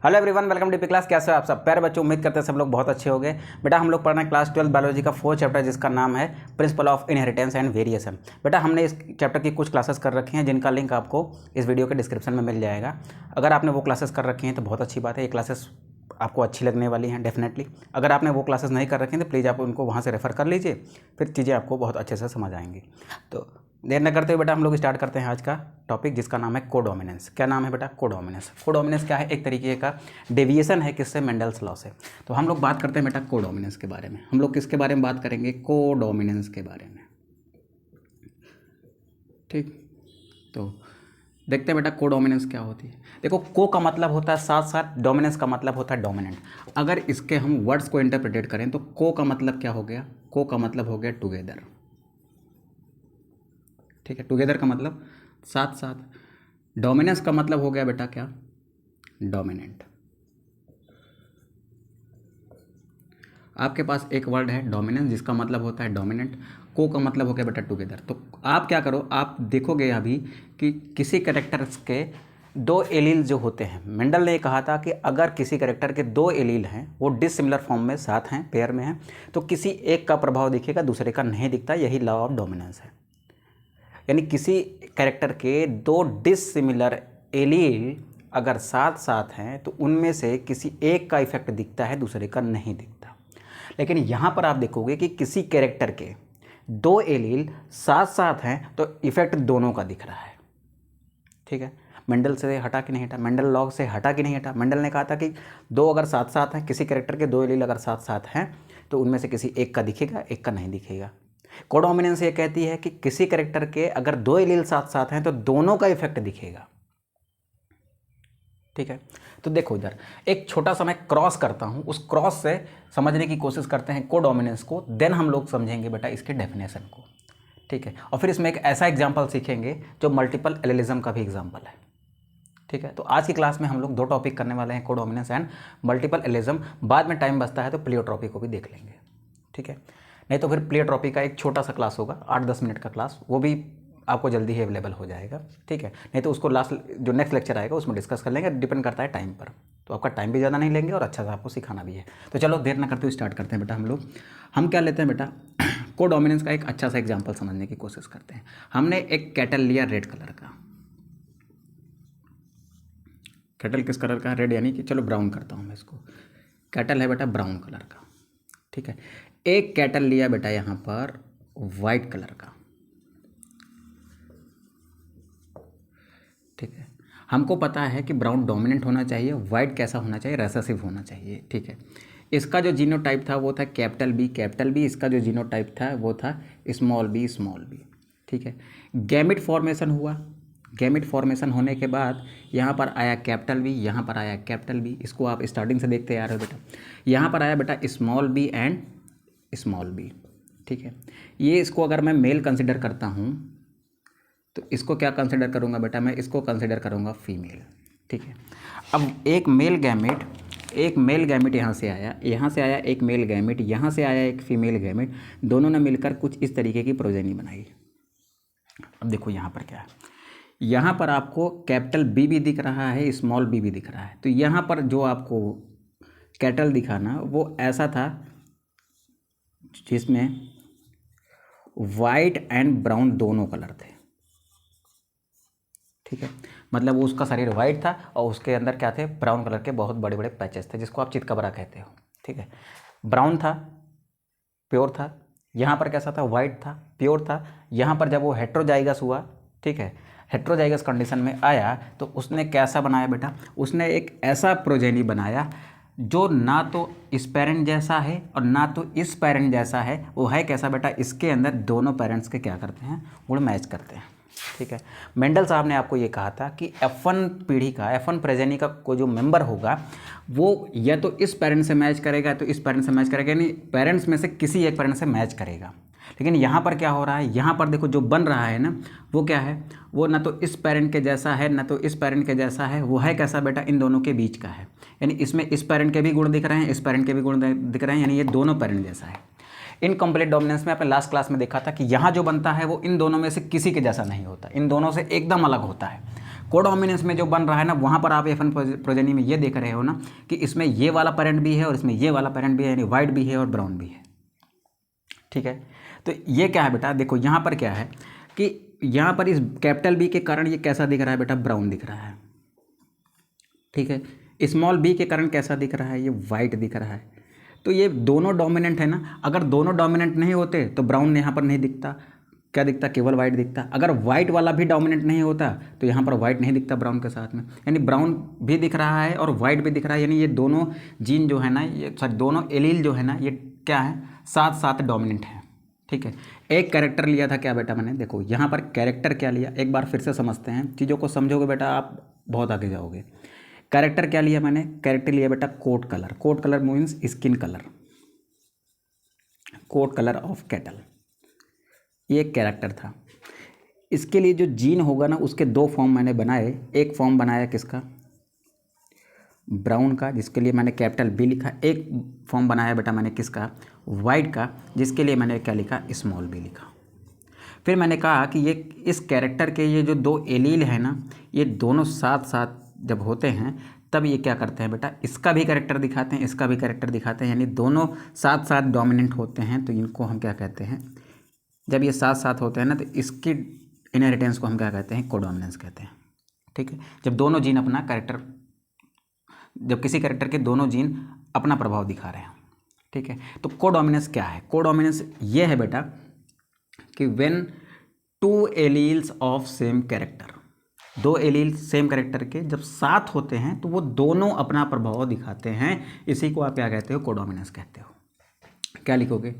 Hello everyone, welcome to class. कैसे हो आप सब प्यारे बच्चों? उम्मीद करते हैं सब लोग बहुत अच्छे होंगे। बेटा हम लोग पढ़ रहे हैं क्लास 12 बायोलॉजी का 4th चैप्टर जिसका नाम है principle of inheritance and variation. बेटा हमने इस चैप्टर की कुछ क्लासेस कर रखी हैं जिनका लिंक आपको इस वीडियो के डिस्क्रिप्शन में मिल जाएगा। अगर आपने वो क्लासेस कर रखी हैं तो बहुत अच्छी बात है, ये क्लासेस आपको अच्छी लगने वाली हैं डेफिनेटली। अगर आपने वो क्लासेस नहीं कर रखी हैं तो प्लीज़ आप उनको वहाँ से रेफ़र कर लीजिए, फिर चीज़ें आपको बहुत अच्छे से समझ आएंगी। तो देर न करते हुए बेटा हम लोग स्टार्ट करते हैं आज का टॉपिक जिसका नाम है कोडोमिनेंस। क्या नाम है बेटा? कोडोमिनेंस। कोडोमिनेंस क्या है? एक तरीके का डेविएशन है किससे? मेंडल्स लॉ से। तो हम लोग बात करते हैं बेटा कोडोमिनेंस के बारे में। हम लोग किसके बारे में बात करेंगे? कोडोमिनेंस के बारे में। ठीक, तो देखते हैं बेटा कोडोमिनेंस क्या होती है। देखो, को का मतलब होता है साथ साथ, डोमिनेंस का मतलब होता है डोमिनेंट। अगर इसके हम वर्ड्स को इंटरप्रेटेट करें तो को का मतलब क्या हो गया? को का मतलब हो गया टुगेदर। ठीक है, टुगेदर का मतलब साथ साथ। डोमिनेंस का मतलब हो गया बेटा क्या? डोमिनेंट। आपके पास एक वर्ड है डोमिनेंस जिसका मतलब होता है डोमिनेंट। को का मतलब हो गया बेटा टुगेदर। तो आप क्या करो, आप देखोगे अभी कि किसी कैरेक्टर्स के दो एलील जो होते हैं, मेंडल ने कहा था कि अगर किसी कैरेक्टर के दो एलील हैं, वो डिसिमिलर फॉर्म में साथ हैं, पेयर में हैं, तो किसी एक का प्रभाव दिखेगा, दूसरे का नहीं दिखता। यही लॉ ऑफ डोमिनेंस है। यानी किसी कैरेक्टर के दो डिसिमिलर एलील अगर साथ साथ हैं तो उनमें से किसी एक का इफेक्ट दिखता है, दूसरे का नहीं दिखता। लेकिन यहाँ पर आप देखोगे कि किसी कैरेक्टर के दो एलील साथ साथ हैं तो इफेक्ट दोनों का दिख रहा है। ठीक है, मेंडल से हटा कि नहीं हटा? मेंडल लॉ से हटा कि नहीं हटा? मेंडल ने कहा था कि दो अगर साथ साथ हैं, किसी कैरेक्टर के दो एलील अगर साथ साथ हैं तो उनमें से किसी एक का दिखेगा, एक का नहीं दिखेगा। कोडोमिनेंस ये कहती है कि किसी कैरेक्टर के अगर दो एलील साथ साथ हैं तो दोनों का इफेक्ट दिखेगा। ठीक है, तो देखो इधर एक छोटा सा मैं क्रॉस करता हूं, उस क्रॉस से समझने की कोशिश करते हैं कोडोमिनेंस को, देन हम लोग समझेंगे बेटा इसके डेफिनेशन को। ठीक है, और फिर इसमें एक ऐसा एग्जाम्पल सीखेंगे जो मल्टीपल एलिलिज्म का भी एग्जाम्पल है। ठीक है, तो आज की क्लास में हम लोग दो टॉपिक करने वाले हैं, कोडोमिनेंस एंड मल्टीपल एलिलिज्म। बाद में टाइम बचता है तो प्लियोट्रॉपी को भी देख लेंगे। ठीक है, नहीं तो फिर प्लियोट्रॉपी का एक छोटा सा क्लास होगा, 8-10 मिनट का क्लास, वो भी आपको जल्दी ही अवेलेबल हो जाएगा। ठीक है, नहीं तो उसको लास्ट जो नेक्स्ट लेक्चर आएगा उसमें डिस्कस कर लेंगे, डिपेंड करता है टाइम पर। तो आपका टाइम भी ज़्यादा नहीं लेंगे और अच्छा सा आपको सिखाना भी है। तो चलो देर ना करते हुए स्टार्ट करते हैं बेटा। हम क्या लेते हैं बेटा? कोडोमिनेंस का एक अच्छा सा एग्जाम्पल समझने की कोशिश करते हैं। हमने एक कैटल लिया रेड कलर का। कैटल किस कलर का? रेड, यानी कि चलो ब्राउन करता हूँ मैं इसको। कैटल है बेटा ब्राउन कलर का। ठीक है, एक कैटल लिया बेटा यहाँ पर वाइट कलर का। ठीक है, हमको पता है कि ब्राउन डोमिनेंट होना चाहिए, वाइट कैसा होना चाहिए? रेसेसिव होना चाहिए। ठीक है, इसका जो जीनोटाइप था वो था कैपिटल बी, कैपिटल बी। इसका जो जीनोटाइप था वो था स्मॉल बी, स्मॉल बी। ठीक है, गैमेट फॉर्मेशन हुआ। गैमेट फॉर्मेशन होने के बाद यहाँ पर आया कैपिटल बी, यहाँ पर आया कैपिटल बी। इसको आप स्टार्टिंग से देखते आ रहे हो बेटा। यहाँ पर आया बेटा small B and small B. ठीक है, ये इसको अगर मैं मेल कंसिडर करता हूँ तो इसको क्या कंसिडर करूँगा बेटा? मैं इसको कंसिडर करूँगा फीमेल। ठीक है, अब एक मेल गैमेट यहाँ से आया एक मेल गैमेट, यहाँ से आया एक फीमेल गैमेट, दोनों ने मिलकर कुछ इस तरीके की प्रोजेनी बनाई। अब देखो यहाँ पर क्या है, यहाँ पर आपको कैपिटल बी भी दिख रहा है, स्मॉल बी भी दिख रहा है। तो यहाँ पर जो आपको कैटल दिखा ना, वो ऐसा था जिसमें वाइट एंड ब्राउन दोनों कलर थे। ठीक है, मतलब वो उसका शरीर वाइट था और उसके अंदर क्या थे? ब्राउन कलर के बहुत बड़े बड़े पैचेस थे, जिसको आप चितकबरा कहते हो। ठीक है, ब्राउन था, प्योर था। यहाँ पर कैसा था? वाइट था, प्योर था। यहाँ पर जब वो हेट्रोजाइगस हुआ, ठीक है, हेट्रोजाइगस कंडीशन में आया तो उसने कैसा बनाया बेटा? उसने एक ऐसा प्रोजेनी बनाया जो ना तो इस पेरेंट जैसा है और ना तो इस पेरेंट जैसा है। वो है कैसा बेटा? इसके अंदर दोनों पेरेंट्स के क्या करते हैं? गुण मैच करते हैं। ठीक है, मेंडल साहब ने आपको ये कहा था कि F1 पीढ़ी का, F1 प्रेजेनी का कोई जो मेंबर होगा वो या तो इस पेरेंट से मैच करेगा तो इस पेरेंट से मैच करेगा, यानी पेरेंट्स में से किसी एक पेरेंट से मैच करेगा। लेकिन यहाँ पर क्या हो रहा है? यहाँ पर देखो जो बन रहा है ना, वो क्या है? वो ना तो इस पेरेंट के जैसा है ना तो इस पेरेंट के जैसा है। वो है कैसा बेटा? इन दोनों के बीच का है। यानी इसमें इस पेरेंट के भी गुण दिख रहे हैं, इस पेरेंट के भी गुण दिख रहे हैं, यानी ये दोनों पेरेंट जैसा है। इनकम्प्लीट डोमिनेंस में आपने लास्ट क्लास में देखा था कि यहाँ जो बनता है वो इन दोनों में से किसी के जैसा नहीं होता, इन दोनों से एकदम अलग होता है। कोडोमिनेंस में जो बन रहा है ना, वहाँ पर आप F1 प्रोजेनी में ये देख रहे हो ना कि इसमें ये वाला पेरेंट भी है और इसमें ये वाला पेरेंट भी है, यानी वाइट भी है और ब्राउन भी है। ठीक है, तो ये क्या है बेटा, देखो यहाँ पर क्या है कि यहाँ पर इस कैपिटल बी के कारण ये कैसा दिख रहा है बेटा, ब्राउन दिख रहा है। ठीक है, स्मॉल बी के कारण कैसा दिख रहा है, ये वाइट दिख रहा है। तो ये दोनों डोमिनेंट है ना, अगर दोनों डोमिनेंट नहीं होते तो ब्राउन यहाँ पर नहीं दिखता, क्या दिखता, केवल वाइट दिखता। अगर वाइट वाला भी डोमिनेंट नहीं होता तो यहाँ पर वाइट नहीं दिखता ब्राउन के साथ में, यानी ब्राउन भी दिख रहा है और वाइट भी दिख रहा है, यानी ये दोनों जीन जो है ना, ये सॉरी दोनों एलील जो है ना, ये क्या है, साथ साथ डोमिनेंट है। ठीक है, एक कैरेक्टर लिया था क्या बेटा मैंने, देखो यहाँ पर कैरेक्टर क्या लिया, एक बार फिर से समझते हैं, चीज़ों को समझोगे बेटा आप बहुत आगे जाओगे। कैरेक्टर क्या लिया मैंने, कैरेक्टर लिया बेटा coat colour. Coat colour means skin colour, coat colour of cattle, ये एक कैरेक्टर था। इसके लिए जो जीन होगा ना, उसके दो फॉर्म मैंने बनाए। एक फॉर्म बनाया किसका, ब्राउन का, जिसके लिए मैंने कैपिटल बी लिखा। एक फॉर्म बनाया बेटा मैंने किसका, वाइट का, जिसके लिए मैंने क्या लिखा, स्मॉल बी लिखा। फिर मैंने कहा कि ये इस कैरेक्टर के ये जो दो एलील है ना, ये दोनों साथ साथ जब होते हैं तब ये क्या करते हैं बेटा, इसका भी कैरेक्टर दिखाते हैं, इसका भी कैरेक्टर दिखाते हैं, यानी दोनों साथ साथ डोमिनेंट होते हैं। तो इनको हम क्या कहते हैं, जब ये साथ साथ होते हैं ना, तो इसकी इनहेरिटेंस को हम क्या कहते हैं, कोडोमिनेंस कहते हैं। ठीक है, जब दोनों जीन अपना कैरेक्टर, जब किसी कैरेक्टर के दोनों जीन अपना प्रभाव दिखा रहे हैं। ठीक है, तो कोडोमिनेंस क्या है, कोडोमिनेंस ये है बेटा कि when two alleles of same character, दो एलील सेम कैरेक्टर के जब साथ होते हैं तो वो दोनों अपना प्रभाव दिखाते हैं, इसी को आप क्या कहते हो, कोडोमिनेंस कहते हो। क्या लिखोगे,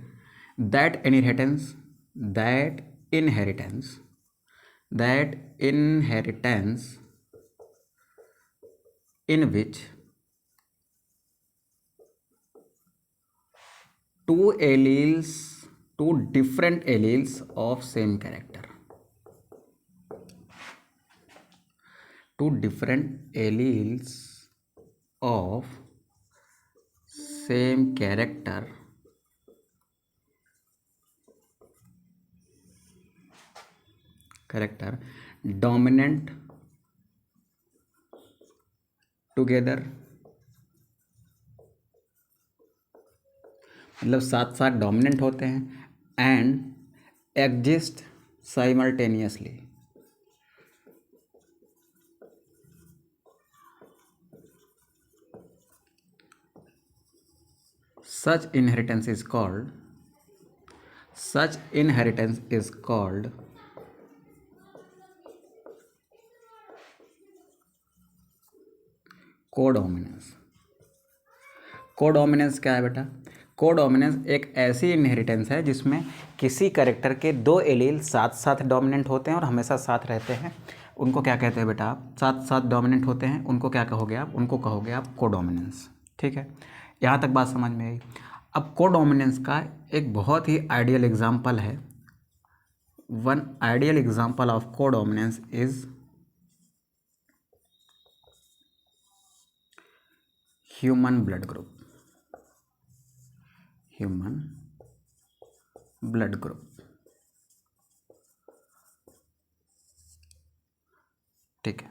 that inheritance, that inheritance, that inheritance in which two alleles, two different alleles of same character, two different alleles of same character dominant together, मतलब साथ साथ डोमिनेंट होते हैं, and exist simultaneously, such inheritance is called codominance. Codominance क्या है बेटा, codominance एक ऐसी इनहेरिटेंस है जिसमें किसी कैरेक्टर के दो एलील साथ साथ डोमिनेंट होते हैं और हमेशा साथ रहते हैं। उनको क्या कहते हैं बेटा आप, साथ साथ डोमिनेंट होते हैं, उनको क्या कहोगे आप, उनको कहोगे आप कोडोमिनेंस। ठीक है, यहाँ तक बात समझ में आई। अब कोडोमिनेंस का एक बहुत ही आइडियल एग्जाम्पल है, one ideal example of codominance is human blood group, human blood group. ठीक है,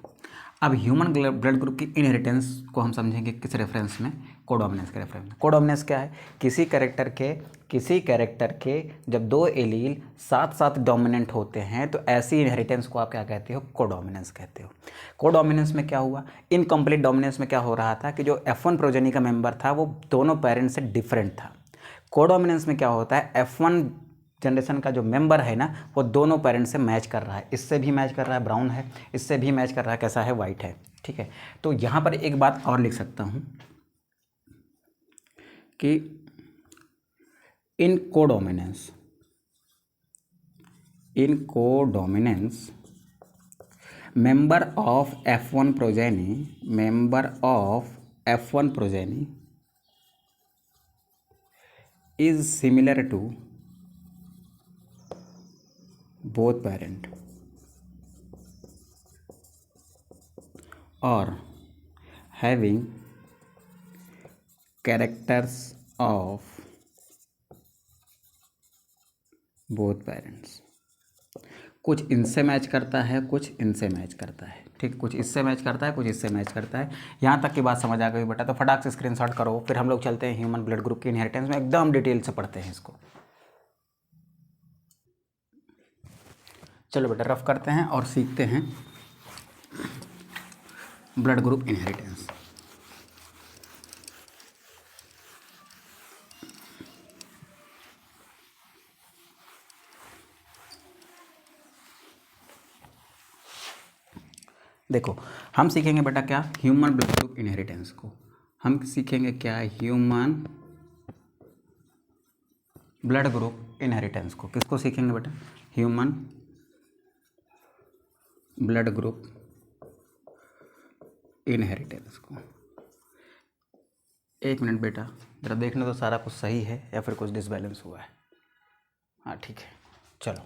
अब ह्यूमन ब्लड ग्रुप की इनहेरिटेंस को हम समझेंगे किस रेफरेंस में, कोडोमिनेंस के रेफरेंस में। कोडोमिनेंस क्या है, किसी कैरेक्टर के जब दो एलील साथ साथ डोमिनेंट होते हैं तो ऐसी इनहेरिटेंस को आप क्या कहते हो, कोडोमिनेंस कहते हो। कोडोमिनेंस में क्या हुआ, इनकम्प्लीट डोमिनेंस में क्या हो रहा था कि जो F1 प्रोजेनी का मेंबर था वो दोनों पेरेंट्स से डिफरेंट था। कोडोमिनेंस में क्या होता है, F1 जनरेशन का जो मेंबर है ना, वो दोनों पेरेंट्स से मैच कर रहा है, इससे भी मैच कर रहा है, ब्राउन है, इससे भी मैच कर रहा है, कैसा है, वाइट है। ठीक है, तो यहाँ पर एक बात और लिख सकता हूँ कि इन codominance member of F1 progeny is similar to both parent or having characters of both parents। कुछ इनसे मैच करता है, कुछ इनसे मैच करता है। ठीक, कुछ इससे मैच करता है, कुछ इससे मैच करता है। यहाँ तक की बात समझ आ गई बेटा, तो फटाक से स्क्रीनशॉट करो। फिर हम लोग चलते हैं ह्यूमन ब्लड ग्रुप की इनहेरिटेंस में, एकदम डिटेल से पढ़ते हैं इसको। चलो बेटा रफ करते हैं और सीखते हैं ब्लड ग्रुप इनहेरिटेंस। देखो हम सीखेंगे बेटा क्या, ह्यूमन ब्लड ग्रुप इनहेरिटेंस को हम सीखेंगे क्या, ह्यूमन ब्लड ग्रुप इनहेरिटेंस को। किसको सीखेंगे बेटा, ह्यूमन ब्लड ग्रुप इनहेरिटेंस को। एक मिनट बेटा, जरा देखने तो सारा कुछ सही है या फिर कुछ डिसबैलेंस हुआ है। हाँ ठीक है, चलो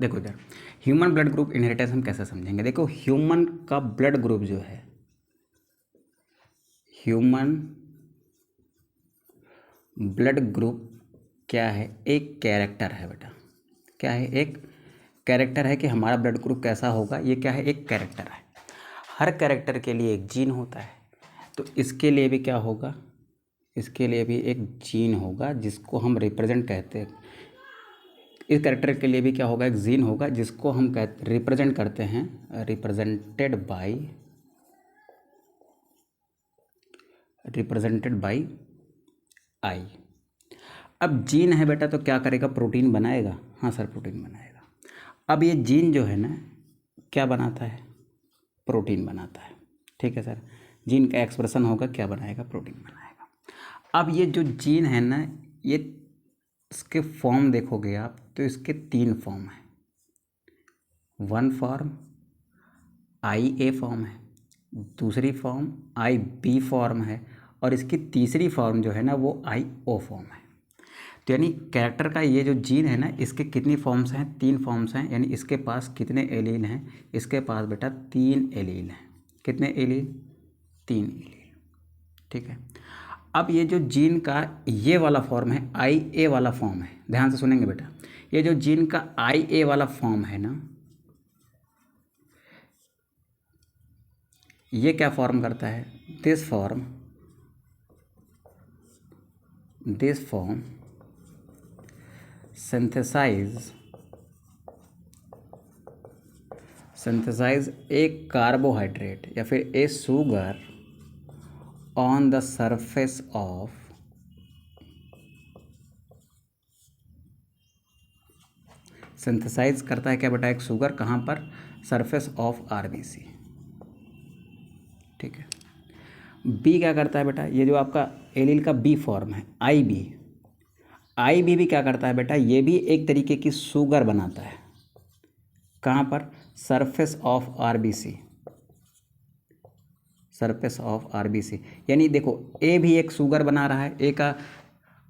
देखो इधर ह्यूमन ब्लड ग्रुप इनहेरिटेंस हम कैसे समझेंगे। देखो ह्यूमन का ब्लड ग्रुप जो है, ह्यूमन ब्लड ग्रुप क्या है, एक कैरेक्टर है बेटा। क्या है, एक कैरेक्टर है कि हमारा ब्लड ग्रुप कैसा होगा। ये क्या है, एक कैरेक्टर है। हर कैरेक्टर के लिए एक जीन होता है, तो इसके लिए भी क्या होगा, इसके लिए भी एक जीन होगा जिसको हम रिप्रेजेंट कहते हैं। इस कैरेक्टर के लिए भी क्या होगा, एक जीन होगा जिसको हम रिप्रेजेंट करते हैं, रिप्रेजेंटेड बाई आई। अब जीन है बेटा, तो क्या करेगा, प्रोटीन बनाएगा। हाँ सर प्रोटीन बनाएगा। अब ये जीन जो है ना क्या बनाता है, प्रोटीन बनाता है। ठीक है सर, जीन का एक्सप्रेशन होगा, क्या बनाएगा, प्रोटीन बनाएगा। अब ये जो जीन है ना, ये इसके फॉर्म देखोगे आप तो इसके 3 फॉर्म हैं। 1 फॉर्म IA फॉर्म है, दूसरी फॉर्म IB फॉर्म है, और इसकी तीसरी फॉर्म जो है ना वो IO फॉर्म है। तो यानी कैरेक्टर का ये जो जीन है ना, इसके कितनी फॉर्म्स हैं, 3 फॉर्म्स हैं। यानी इसके पास कितने एलील हैं, इसके पास बेटा 3 एलील हैं। कितने एलील, 3 एलील। ठीक है। अब ये जो जीन का ये वाला फॉर्म है, IA वाला फॉर्म है, ध्यान से सुनेंगे बेटा। ये जो जीन का IA वाला फॉर्म है ना, ये क्या फॉर्म करता है, this form synthesize a carbohydrate या फिर a sugar on the surface of synthesize करता है क्या बेटा, एक शुगर कहाँ पर, सरफेस ऑफ RBC। ठीक है। बी क्या करता है बेटा, ये जो आपका एलील का B फॉर्म है IB भी क्या करता है बेटा, ये भी एक तरीके की शुगर बनाता है। कहाँ पर, सरफेस ऑफ RBC। यानी देखो A भी एक शुगर बना रहा है। A का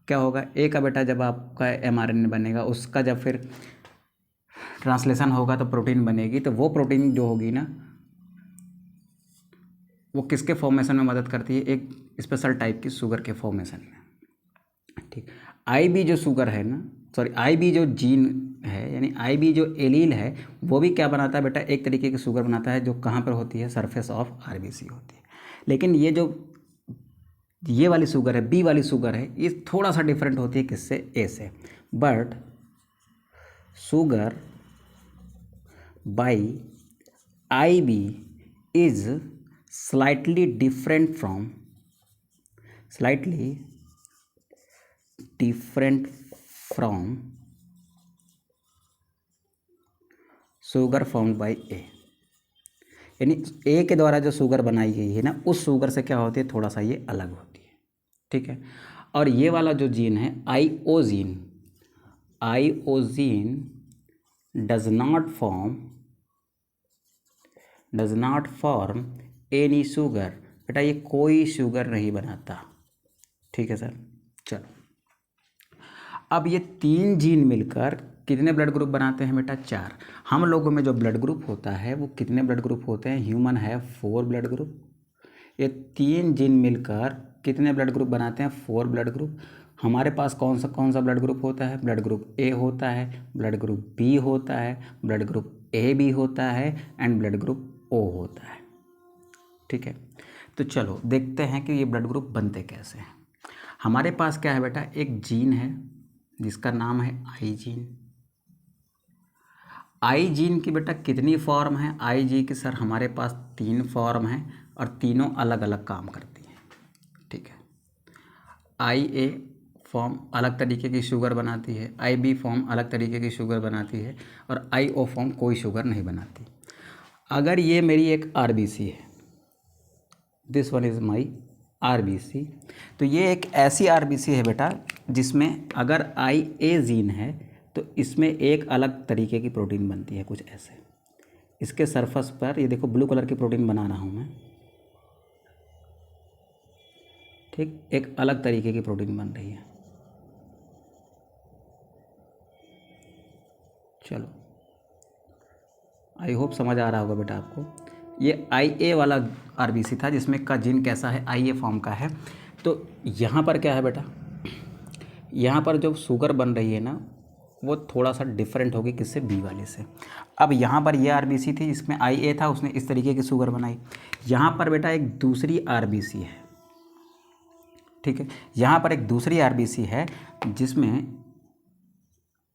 क्या होगा, A का बेटा जब आपका mRNA बनेगा, उसका जब फिर ट्रांसलेशन होगा तो प्रोटीन बनेगी। तो वो प्रोटीन जो होगी ना, वो किसके फॉर्मेशन में मदद करती है, एक स्पेशल टाइप की शुगर के फॉर्मेशन में। ठीक। IB जो शुगर है ना, सॉरी IB जो जीन है, यानी IB जो एलील है, वो भी क्या बनाता है बेटा, एक तरीके की शुगर बनाता है, जो कहाँ पर होती है, सरफेस ऑफ RBC होती है। लेकिन ये जो ये वाली शुगर है, B वाली शुगर है, ये थोड़ा सा डिफरेंट होती है किससे, A से। But sugar by IB is slightly different from sugar formed by A। यानी A के द्वारा जो शुगर बनाई गई है ना, उस शुगर से क्या होती है, थोड़ा सा ये अलग होती है। ठीक है। और ये वाला जो जीन है IO gene does not form any sugar. बेटा ये कोई शुगर नहीं बनाता। ठीक है सर। चलो अब ये 3 जीन मिलकर कितने ब्लड ग्रुप बनाते हैं बेटा, 4। हम लोगों में जो ब्लड ग्रुप होता है वो कितने ब्लड ग्रुप होते हैं, ह्यूमन है 4 ब्लड ग्रुप। ये 3 जीन मिलकर कितने ब्लड ग्रुप बनाते हैं, 4 ब्लड ग्रुप। हमारे पास कौन सा ब्लड ग्रुप होता है, ब्लड ग्रुप A होता है, ब्लड ग्रुप B होता है, ब्लड ग्रुप ए बी होता है एंड ब्लड ग्रुप ओ होता है। ठीक है, तो चलो देखते हैं कि ये ब्लड ग्रुप बनते कैसे हैं। हमारे पास क्या है बेटा, एक जीन है जिसका नाम है आई जीन। आई जीन की बेटा कितनी फॉर्म है, आई जी की सर हमारे पास 3 फॉर्म हैं और तीनों अलग अलग काम करती हैं। ठीक है, आई ए फॉर्म अलग तरीके की शुगर बनाती है, आई बी फॉर्म अलग तरीके की शुगर बनाती है और आई ओ फॉर्म कोई शुगर नहीं बनाती। अगर ये मेरी एक आर बी सी है, this one is my R B C, तो ये एक ऐसी आर बी सी है बेटा जिसमें अगर आई ए जीन है तो इसमें एक अलग तरीके की प्रोटीन बनती है, कुछ ऐसे। इसके सरफेस पर ये देखो ब्लू कलर की प्रोटीन बना रहा हूँ मैं, ठीक, एक अलग तरीके की प्रोटीन बन रही है। चलो आई होप समझ आ रहा होगा बेटा आपको। ये आई ए वाला आरबीसी था जिसमें का जीन कैसा है, आई ए फॉर्म का है। तो यहाँ पर क्या है बेटा, यहाँ पर जो शुगर बन रही है ना वो थोड़ा सा डिफरेंट होगी किससे, बी वाले से। अब यहाँ पर ये आरबीसी थी जिसमें आई ए था, उसने इस तरीके की शुगर बनाई। यहाँ पर बेटा एक दूसरी आरबीसी है, ठीक है, यहाँ पर एक दूसरी आरबीसी है जिसमें,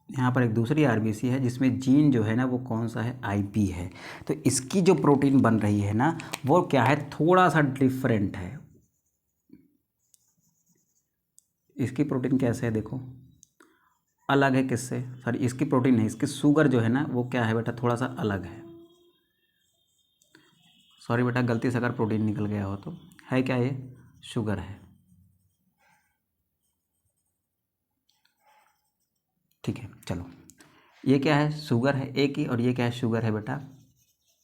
यहाँ पर एक दूसरी आरबीसी है जिसमें जीन जो है ना वो कौन सा है, आईपी है। तो इसकी जो प्रोटीन बन रही है ना वो क्या है, थोड़ा सा डिफरेंट है। इसकी प्रोटीन कैसे है देखो, अलग है किससे, सॉरी इसकी प्रोटीन नहीं, इसकी शुगर जो है ना वो क्या है बेटा, थोड़ा सा अलग है। सॉरी बेटा गलती से अगर प्रोटीन निकल गया हो तो, है क्या ये, शुगर है। ठीक है, चलो ये क्या है, शुगर है ए की, और ये क्या है, शुगर है बेटा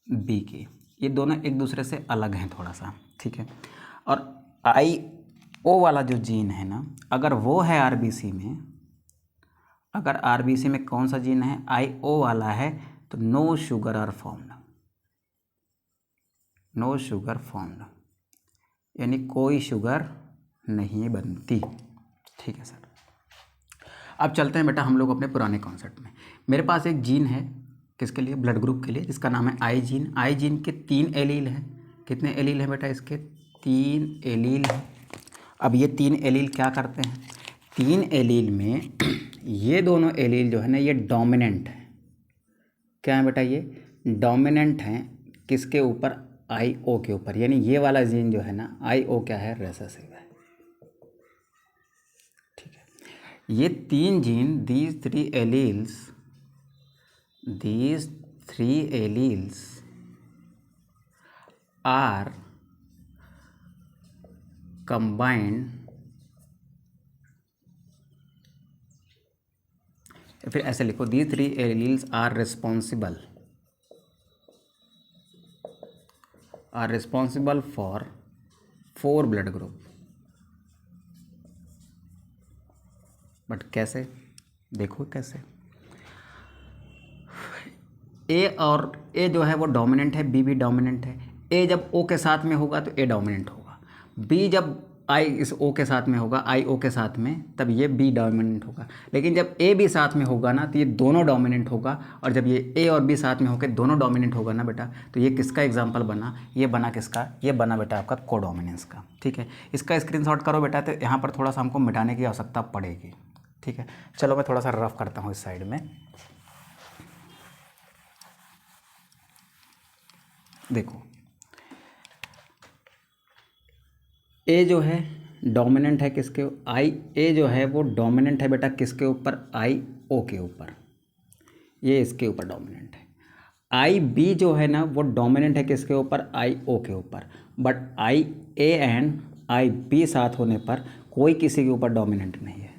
बी की। ये दोनों एक दूसरे से अलग हैं थोड़ा सा, ठीक है। और आई ओ वाला जो जीन है ना, अगर वो है आरबीसी में, अगर आरबीसी में कौन सा जीन है, आई ओ वाला है, तो no sugar are formed, no sugar formed, यानी कोई शुगर नहीं बनती। ठीक है सर, अब चलते हैं बेटा हम लोग अपने पुराने कॉन्सेप्ट में। मेरे पास एक जीन है किसके लिए, ब्लड ग्रुप के लिए, जिसका नाम है आई जीन। आई जीन के 3 एलील हैं। कितने एलील हैं बेटा इसके, 3 एलील हैं। अब ये 3 एलील क्या करते हैं, 3 एलील में ये दोनों एलील जो है ना ये डोमिनेंट है। क्या है बेटा, ये डोमिनेंट हैं किसके ऊपर, आई ओ के ऊपर। यानी ये वाला जीन जो है ना आई ओ क्या है, रेसेसिव है। ये 3 gene, these 3 alleles are combined, फिर ऐसे लिखो, these 3 alleles are responsible for 4 blood group। But कैसे, देखो कैसे, ए और ए जो है वो डोमिनेंट है, बी भी डोमिनेंट है। ए जब ओ के साथ में होगा तो ए डोमिनेंट होगा, बी जब आई इस ओ के साथ में होगा, आई ओ के साथ में, तब ये बी डोमिनेंट होगा। लेकिन जब ए भी साथ में होगा ना तो ये दोनों डोमिनेंट होगा, और जब ये ए और बी साथ में होकर दोनों डोमिनेंट होगा ना बेटा, तो ये किसका एग्जाम्पल बना, ये बना किसका, ये बना बेटा आपका कोडोमिनेंस का। ठीक है, इसका स्क्रीनशॉट करो बेटा, तो यहाँ पर थोड़ा सा हमको मिटाने की आवश्यकता पड़ेगी। ठीक है, चलो मैं थोड़ा सा रफ करता हूँ इस साइड में। देखो ए जो है डोमिनेंट है किसके, आई ए जो है वो डोमिनेंट है बेटा किसके ऊपर, आई ओ के ऊपर, ये इसके ऊपर डोमिनेंट है। आई बी जो है ना वो डोमिनेंट है किसके ऊपर, आई ओ के ऊपर। But I A and I B साथ होने पर कोई किसी के ऊपर डोमिनेंट नहीं है।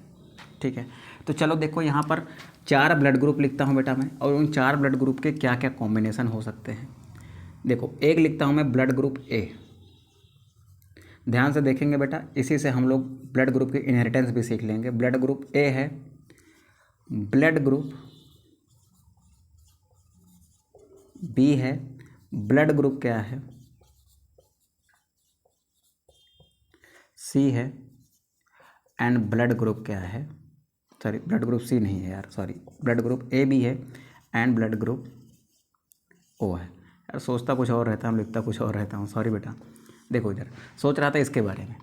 ठीक है, तो चलो देखो यहाँ पर 4 ब्लड ग्रुप लिखता हूँ बेटा मैं, और उन 4 ब्लड ग्रुप के क्या क्या कॉम्बिनेशन हो सकते हैं। देखो एक लिखता हूँ मैं ब्लड ग्रुप ए, ध्यान से देखेंगे बेटा, इसी से हम लोग ब्लड ग्रुप की इनहेरिटेंस भी सीख लेंगे। ब्लड ग्रुप ए है, ब्लड ग्रुप बी है, ब्लड ग्रुप क्या है, सी है, एंड ब्लड ग्रुप क्या है, सॉरी ब्लड ग्रुप सी नहीं है यार, sorry blood group A B है, एंड ब्लड ग्रुप ओ है। यार सोचता कुछ और रहता हूँ, लिखता कुछ और रहता हूँ, सॉरी बेटा। देखो इधर सोच रहा था इसके बारे में।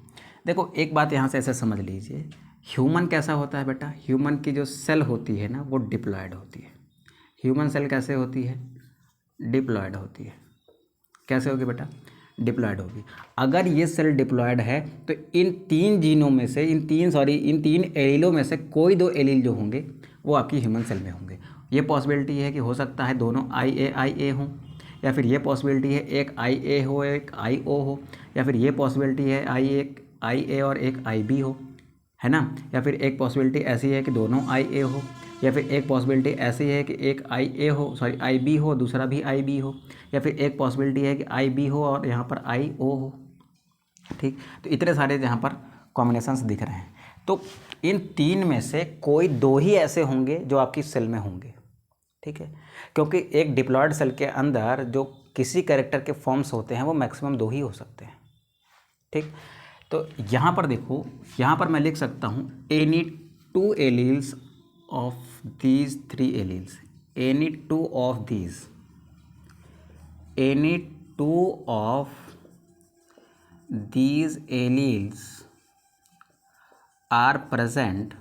देखो एक बात यहाँ से ऐसे समझ लीजिए, ह्यूमन कैसा होता है बेटा, ह्यूमन की जो सेल होती है ना वो डिप्लॉयड होती है। ह्यूमन सेल कैसे होती है, डिप्लॉयड होती है। कैसे होगी बेटा, डिप्लॉयड होगी। अगर ये सेल डिप्लॉयड है तो इन तीन जीनों में से, इन तीन एलीलों में से कोई दो एलील जो होंगे वो आपकी ह्यूमन सेल में होंगे। ये पॉसिबिलिटी है कि हो सकता है दोनों आई ए हों, या फिर ये पॉसिबिलिटी है एक आई ए हो एक आई ओ हो, या फिर ये पॉसिबिलिटी है आई ए और एक आई बी हो, है ना। या फिर एक पॉसिबिलिटी ऐसी है कि दोनों आई ए हो, या फिर एक पॉसिबिलिटी ऐसी है कि एक आई बी हो, दूसरा भी आई बी हो, या फिर एक पॉसिबिलिटी है कि आई बी हो और यहाँ पर आई ओ हो। ठीक, तो इतने सारे यहाँ पर कॉम्बिनेशंस दिख रहे हैं। तो इन तीन में से कोई दो ही ऐसे होंगे जो आपकी सेल में होंगे। ठीक है, क्योंकि एक डिप्लॉयड सेल के अंदर जो किसी कैरेक्टर के फॉर्म्स होते हैं वो मैक्सिमम दो ही हो सकते हैं। ठीक, तो यहाँ पर देखो, यहाँ पर मैं लिख सकता हूँ any two alleles of these three alleles, any two of these alleles are present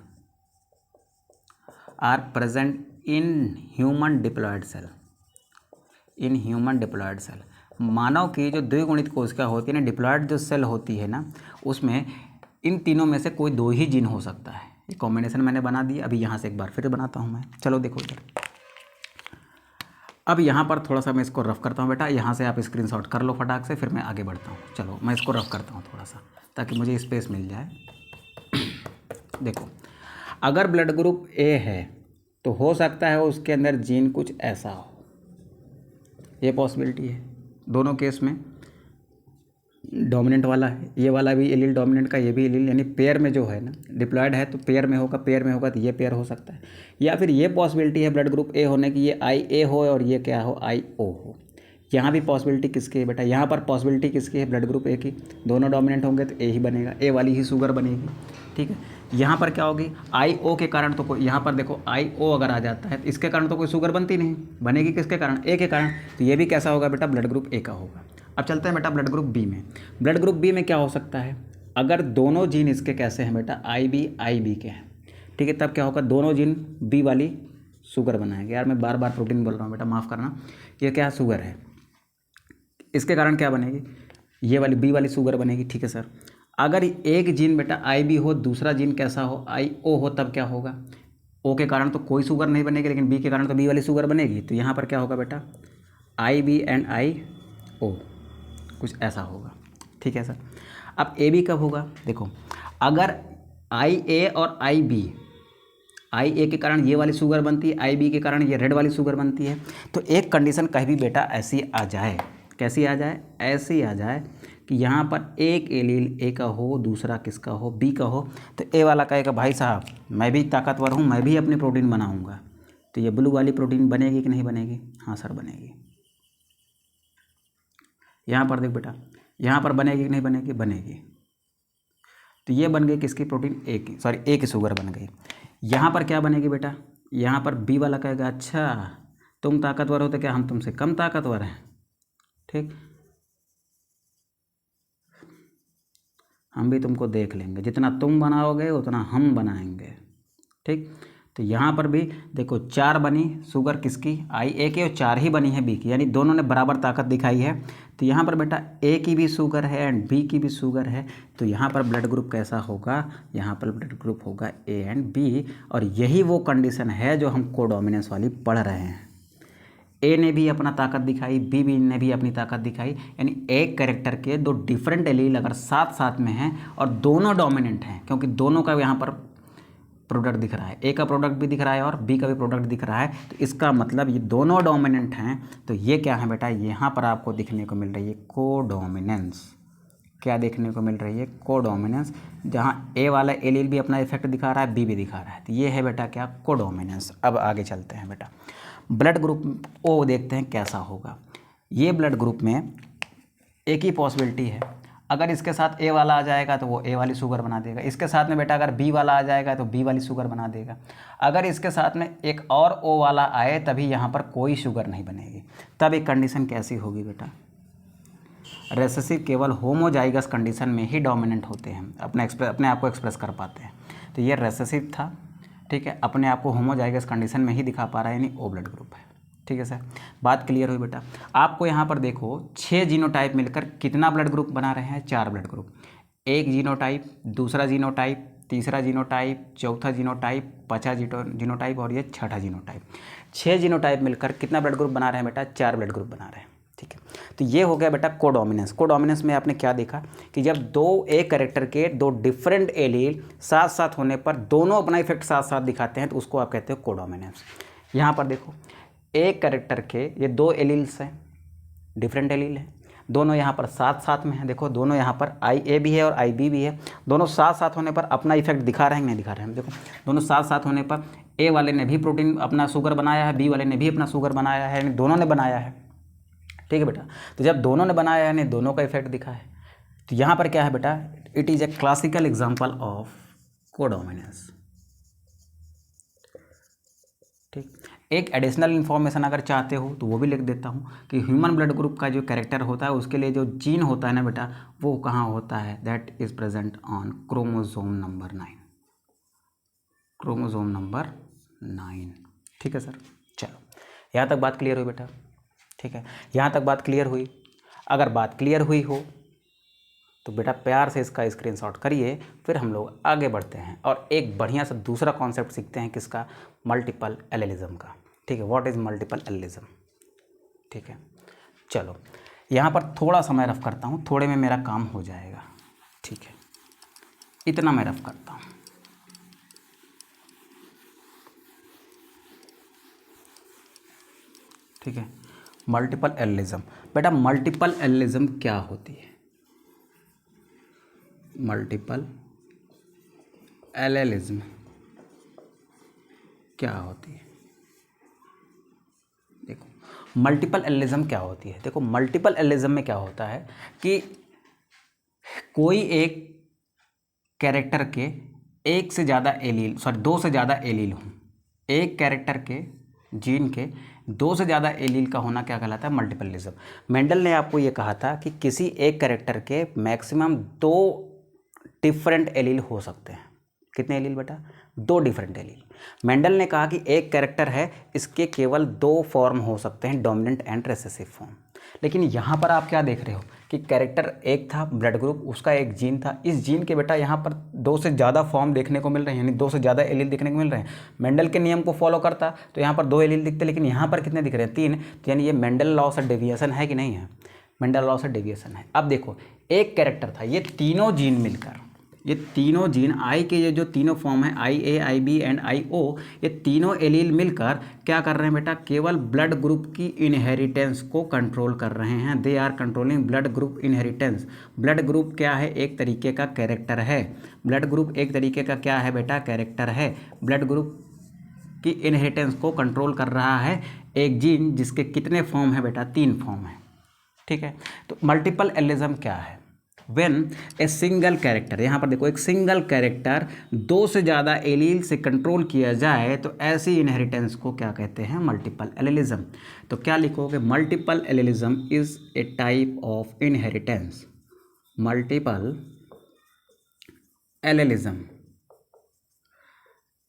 in human diploid cell, मानव की जो द्विगुणित कोशिका होती है ना, डिप्लॉयड जो सेल होती है ना, उसमें इन तीनों में से कोई दो ही जीन हो सकता है। ये कॉम्बिनेशन मैंने बना दिया। अभी यहाँ से एक बार फिर बनाता हूँ मैं। चलो देखो इधर, अब यहाँ पर थोड़ा सा मैं इसको रफ करता हूँ बेटा। यहाँ से आप स्क्रीनशॉट कर लो फटाक से, फिर मैं आगे बढ़ता हूँ। चलो मैं इसको रफ करता हूँ थोड़ा सा, ताकि मुझे स्पेस मिल जाए। देखो, अगर ब्लड ग्रुप ए है तो हो सकता है उसके अंदर जीन कुछ ऐसा हो, ये पॉसिबिलिटी है। दोनों केस में डोमिनेंट वाला है, ये वाला भी एलील डोमिनेंट का, ये भी एलील, यानी पेयर में जो है ना, डिप्लॉयड है तो पेयर में होगा तो ये पेयर हो सकता है। या फिर ये पॉसिबिलिटी है ब्लड ग्रुप ए होने की, ये आई ए हो और ये क्या हो, आई ओ हो। यहाँ भी पॉसिबिलिटी किसकी है बेटा, यहाँ पर पॉसिबिलिटी किसकी है, ब्लड ग्रुप ए की। दोनों डोमिनेंट होंगे तो ए ही बनेगा, ए वाली ही शुगर बनेगी। ठीक है, यहाँ पर क्या होगी, आई ओ के कारण तो कोई, यहाँ पर देखो आई ओ अगर आ जाता है तो इसके कारण तो कोई शुगर बनती नहीं, बनेगी किसके कारण, ए के कारण। तो ये भी कैसा होगा बेटा, ब्लड ग्रुप ए का होगा। अब चलते हैं बेटा ब्लड ग्रुप बी में। ब्लड ग्रुप बी में क्या हो सकता है, अगर दोनों जीन इसके कैसे हैं बेटा, आई बी के हैं। ठीक है, तब क्या होगा, दोनों जीन बी वाली शुगर बनाएंगे। यार मैं बार बार प्रोटीन बोल रहा हूँ बेटा, माफ़ करना। ये क्या शुगर है, इसके कारण क्या बनेगी, ये वाली बी वाली शुगर बनेगी। ठीक है सर, अगर एक जीन बेटा आई बी हो, दूसरा जीन कैसा हो, आई ओ हो, तब क्या होगा, ओ के कारण तो कोई शुगर नहीं बनेगी, लेकिन बी के कारण तो बी वाली शुगर बनेगी। तो यहाँ पर क्या होगा बेटा, आई बी एंड आई ओ, कुछ ऐसा होगा। ठीक है सर, अब ए बी कब होगा, देखो अगर आई ए और आई बी, आई ए के कारण ये वाली शुगर बनती है, आई बी के कारण ये रेड वाली शुगर बनती है, तो एक कंडीशन कहीं भी बेटा ऐसी आ जाए, कैसी आ जाए, ऐसी आ जाए कि यहाँ पर एक एलील ए का हो, दूसरा किसका हो, बी का हो, तो ए वाला कहेगा भाई साहब मैं भी ताकतवर हूँ, मैं भी अपनी प्रोटीन बनाऊँगा। तो ये ब्लू वाली प्रोटीन बनेगी कि नहीं बनेगी, हाँ सर बनेगी। यहाँ पर देख बेटा, यहाँ पर बनेगी कि नहीं बनेगी, बनेगी। तो ये बन गई किसकी प्रोटीन, ए की, सॉरी ए की शुगर बन गई। यहाँ पर क्या बनेगी बेटा, यहाँ पर बी वाला कहेगा अच्छा तुम ताकतवर हो तो क्या हम तुमसे कम ताकतवर हैं। ठीक, हम भी तुमको देख लेंगे, जितना तुम बनाओगे उतना हम बनाएंगे। ठीक, तो यहाँ पर भी देखो 4 बनी शुगर किसकी, आई ए की, और 4 ही बनी है बी की, यानी दोनों ने बराबर ताकत दिखाई है। तो यहाँ पर बेटा ए की भी शुगर है एंड बी की भी शुगर है, तो यहाँ पर ब्लड ग्रुप कैसा होगा, यहाँ पर ब्लड ग्रुप होगा ए एंड बी। और यही वो कंडीशन है जो हम कोडोमिनेंस वाली पढ़ रहे हैं। ए ने भी अपना ताकत दिखाई, बी ने भी अपनी ताकत दिखाई, यानी एक कैरेक्टर के दो डिफरेंट एलील अगर साथ साथ में हैं और दोनों डोमिनेंट हैं, क्योंकि दोनों का यहाँ पर प्रोडक्ट दिख रहा है, ए का प्रोडक्ट भी दिख रहा है और बी का भी प्रोडक्ट दिख रहा है, तो इसका मतलब ये दोनों डोमिनेंट हैं। तो ये क्या है बेटा, यहाँ पर आपको दिखने को मिल रही है कोडोमिनेंस। क्या देखने को मिल रही है, कोडोमिनेंस, जहाँ ए वाला एलील भी अपना इफेक्ट दिखा रहा है, बी भी दिखा रहा है। तो ये है बेटा क्या, कोडोमिनेंस। अब आगे चलते हैं बेटा, ब्लड ग्रुप ओ देखते हैं कैसा होगा। ये ब्लड ग्रुप में एक ही पॉसिबिलिटी है, अगर इसके साथ ए वाला आ जाएगा तो वो ए वाली शुगर बना देगा, इसके साथ में बेटा अगर बी वाला आ जाएगा तो बी वाली शुगर बना देगा, अगर इसके साथ में एक और ओ वाला आए तभी यहाँ पर कोई शुगर नहीं बनेगी। तब एक कंडीशन कैसी होगी बेटा, रेसेसिव केवल होमोजाइगस कंडीशन में ही डोमिनेंट होते हैं, अपने आप को एक्सप्रेस कर पाते हैं। तो ये रेसेसिव था, ठीक है, अपने आप को होमोजाइगस कंडीशन में ही दिखा पा रहा है, यानी ओ ब्लड ग्रुप है। ठीक है सर, बात क्लियर हुई बेटा। आपको यहाँ पर देखो 6 जीनोटाइप मिलकर कितना ब्लड ग्रुप बना रहे हैं, 4 ब्लड ग्रुप। एक जीनोटाइप, दूसरा जीनोटाइप, तीसरा जीनोटाइप, चौथा जीनोटाइप, पांचवा जीनोटाइप और ये छठा जीनोटाइप। 6 जीनोटाइप मिलकर कितना ब्लड ग्रुप बना रहे हैं बेटा, 4 ब्लड ग्रुप बना रहे हैं। ठीक है, तो ये हो गया बेटा कोडोमिनेंस। कोडोमिनेंस में आपने क्या देखा कि जब दो एक कैरेक्टर के दो डिफरेंट एलील साथ साथ होने पर दोनों अपना इफेक्ट साथ साथ दिखाते हैं तो उसको आप कहते हो कोडोमिनेंस। यहाँ पर देखो एक कैरेक्टर के ये 2 एलील्स हैं, डिफरेंट एलील हैं, दोनों यहाँ पर साथ साथ में हैं। देखो दोनों यहाँ पर आई ए भी है और आई बी भी है, दोनों साथ साथ होने पर अपना इफेक्ट दिखा रहे हैं नहीं दिखा रहे हैं। देखो दोनों साथ साथ होने पर ए वाले ने भी प्रोटीन अपना शुगर बनाया है, बी वाले ने भी अपना शुगर बनाया है, यानी दोनों ने बनाया है। ठीक है बेटा, तो जब दोनों ने बनाया है यानी दोनों का इफेक्ट दिखा है। तो यहाँ पर क्या है बेटा, it is a classical example of codominance. ठीक, एक एडिशनल इन्फॉर्मेशन अगर चाहते हो तो वो भी लिख देता हूँ कि ह्यूमन ब्लड ग्रुप का जो कैरेक्टर होता है उसके लिए जो जीन होता है ना बेटा, वो कहाँ होता है, that is present on chromosome number 9, chromosome number 9। ठीक है सर, चलो यहाँ तक बात क्लियर हुई बेटा। ठीक है, यहाँ तक बात क्लियर हुई। अगर बात क्लियर हुई हो तो बेटा प्यार से इसका स्क्रीनशॉट करिए, फिर हम लोग आगे बढ़ते हैं और एक बढ़िया सा दूसरा कॉन्सेप्ट सीखते हैं, किसका, मल्टीपल एलेलिज्म का। ठीक है, व्हाट इज़ मल्टीपल एलेलिज्म। ठीक है, चलो यहाँ पर थोड़ा सा मैं रफ करता हूँ, थोड़े में मेरा काम हो जाएगा। ठीक है, इतना मैं रफ करता हूँ। ठीक है, मल्टीपल एलेलिज्म। बेटा मल्टीपल एलेलिज्म क्या होती है, मल्टीपल एलेलिज्म क्या होती है। देखो मल्टीपल एलेलिज्म क्या होती है, देखो मल्टीपल एलेलिज्म में क्या होता है कि कोई एक कैरेक्टर के एक से ज़्यादा एलील, सॉरी 2 से ज़्यादा एलील हों, एक कैरेक्टर के जीन के 2 से ज़्यादा एलील का होना क्या कहलाता है, मल्टीपल एलेलिज्म। मेंडल ने आपको ये कहा था कि किसी एक कैरेक्टर के मैक्सिमम 2 डिफरेंट एलील हो सकते हैं। कितने एलील बेटा, 2 डिफरेंट एलील। मेंडल ने कहा कि एक कैरेक्टर है, इसके केवल 2 फॉर्म हो सकते हैं, डोमिनेंट एंड रिसेसिव फॉर्म। लेकिन यहाँ पर आप क्या देख रहे हो कि कैरेक्टर एक था, ब्लड ग्रुप, उसका एक जीन था, इस जीन के बेटा यहाँ पर 2 से ज़्यादा फॉर्म देखने को मिल रहे हैं, यानी 2 से ज़्यादा एलील देखने को मिल रहे हैं। मेंडल के नियम को फॉलो करता तो यहाँ पर 2 एलील दिखते, लेकिन यहाँ पर कितने दिख रहे हैं, 3। तो यानी ये मेंडल लॉ से डेविएशन है कि नहीं है, मेंडल लॉ से डेविएशन है। अब देखो एक कैरेक्टर था, ये तीनों जीन मिलकर, ये तीनों जीन आई के ये जो तीनों फॉर्म है, आई ए, आई बी एंड आई ओ, ये तीनों एलील मिलकर क्या कर रहे हैं बेटा, केवल ब्लड ग्रुप की इनहेरिटेंस को कंट्रोल कर रहे हैं। They are controlling blood group inheritance. Blood group क्या है, एक तरीके का कैरेक्टर है। ब्लड ग्रुप एक तरीके का क्या है बेटा, कैरेक्टर है। ब्लड ग्रुप की इनहेरिटेंस को कंट्रोल कर रहा है एक जीन जिसके कितने फॉर्म है बेटा, 3 फॉर्म है। ठीक है, तो मल्टीपल एलेलिज्म क्या है, व्हेन ए सिंगल कैरेक्टर, यहाँ पर देखो एक सिंगल कैरेक्टर 2 से ज़्यादा एलील से कंट्रोल किया जाए तो ऐसी इनहेरिटेंस को क्या कहते हैं, मल्टीपल एलेलिज्म। तो क्या लिखोगे, multiple allelism is a type of inheritance, multiple allelism